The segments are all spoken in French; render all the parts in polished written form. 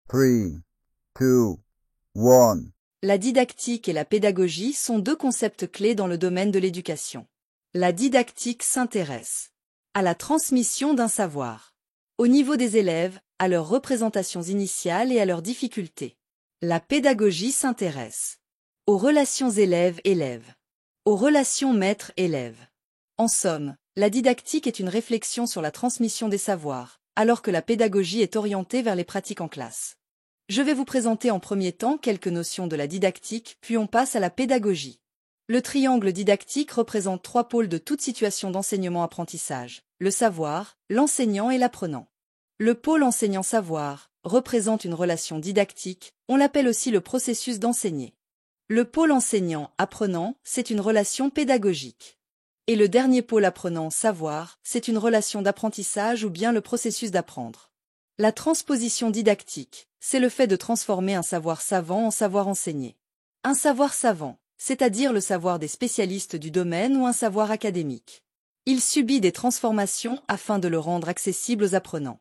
3, 2, 1. La didactique et la pédagogie sont deux concepts clés dans le domaine de l'éducation. La didactique s'intéresse à la transmission d'un savoir, au niveau des élèves, à leurs représentations initiales et à leurs difficultés. La pédagogie s'intéresse aux relations élèves-élèves, aux relations maître-élève. En somme, la didactique est une réflexion sur la transmission des savoirs, alors que la pédagogie est orientée vers les pratiques en classe. Je vais vous présenter en premier temps quelques notions de la didactique, puis on passe à la pédagogie. Le triangle didactique représente trois pôles de toute situation d'enseignement-apprentissage, le savoir, l'enseignant et l'apprenant. Le pôle enseignant-savoir représente une relation didactique, on l'appelle aussi le processus d'enseigner. Le pôle enseignant-apprenant, c'est une relation pédagogique. Et le dernier pôle apprenant-savoir, c'est une relation d'apprentissage ou bien le processus d'apprendre. La transposition didactique, c'est le fait de transformer un savoir savant en savoir enseigné. Un savoir savant, c'est-à-dire le savoir des spécialistes du domaine ou un savoir académique. Il subit des transformations afin de le rendre accessible aux apprenants.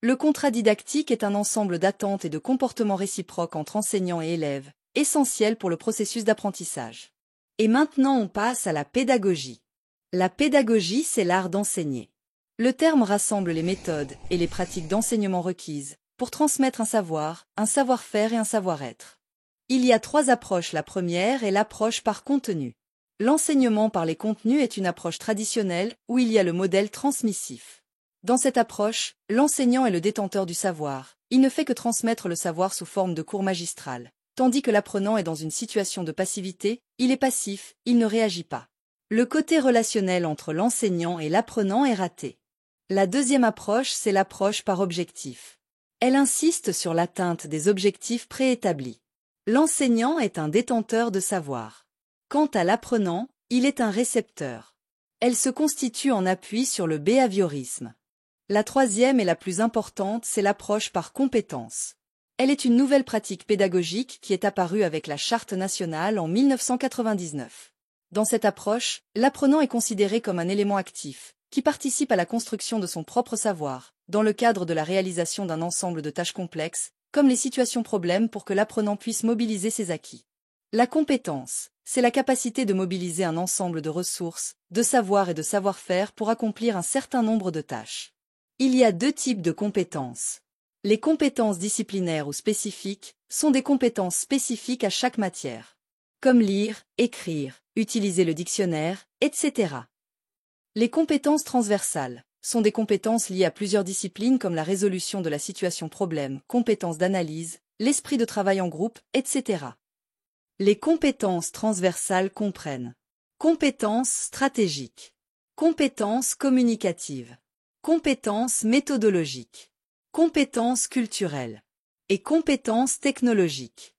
Le contrat didactique est un ensemble d'attentes et de comportements réciproques entre enseignants et élèves, essentiel pour le processus d'apprentissage. Et maintenant on passe à la pédagogie. La pédagogie, c'est l'art d'enseigner. Le terme rassemble les méthodes et les pratiques d'enseignement requises pour transmettre un savoir-faire et un savoir-être. Il y a trois approches. La première est l'approche par contenu. L'enseignement par les contenus est une approche traditionnelle où il y a le modèle transmissif. Dans cette approche, l'enseignant est le détenteur du savoir. Il ne fait que transmettre le savoir sous forme de cours magistral, tandis que l'apprenant est dans une situation de passivité, il est passif, il ne réagit pas. Le côté relationnel entre l'enseignant et l'apprenant est raté. La deuxième approche, c'est l'approche par objectif. Elle insiste sur l'atteinte des objectifs préétablis. L'enseignant est un détenteur de savoir. Quant à l'apprenant, il est un récepteur. Elle se constitue en appui sur le behaviorisme. La troisième et la plus importante, c'est l'approche par compétence. Elle est une nouvelle pratique pédagogique qui est apparue avec la Charte nationale en 1999. Dans cette approche, l'apprenant est considéré comme un élément actif, qui participe à la construction de son propre savoir, dans le cadre de la réalisation d'un ensemble de tâches complexes, comme les situations-problèmes pour que l'apprenant puisse mobiliser ses acquis. La compétence, c'est la capacité de mobiliser un ensemble de ressources, de savoir et de savoir-faire pour accomplir un certain nombre de tâches. Il y a deux types de compétences. Les compétences disciplinaires ou spécifiques sont des compétences spécifiques à chaque matière, comme lire, écrire, utiliser le dictionnaire, etc. Les compétences transversales sont des compétences liées à plusieurs disciplines comme la résolution de la situation problème, compétences d'analyse, l'esprit de travail en groupe, etc. Les compétences transversales comprennent compétences stratégiques, compétences communicatives, compétences méthodologiques, compétences culturelles et compétences technologiques.